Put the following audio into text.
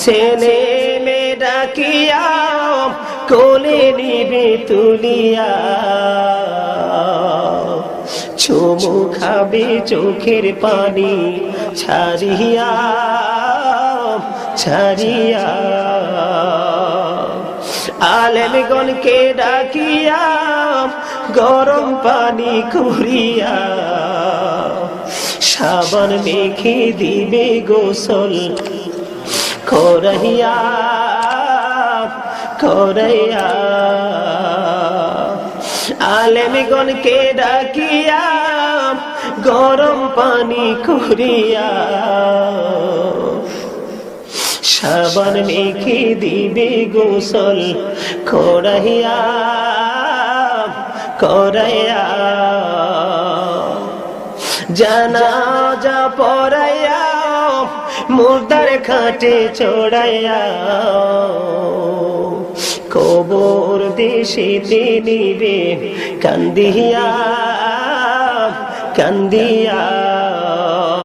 ছেলে মেয়ে ডাকিয়া কোলে নিবে তুলিয়া চুমু খাবে চোখের পানি ছাড়িয়া ছাড়িয়া আলেমগণকে ডাকিয়া গরম পানি করিয়া সাবান মেখে দিবে গোসল করাইয়া করাইয়া আলেমগণকে ডাকিয়া গরম পানি করিয়া সাবান মেখে দিবে গোসল করাইয়া করাইয়া জানাজা পড়াইয়া মুর্দার খাটে চড়াইয়া কবর দেশেতে নিবে কান্দিয়া কান্দিয়া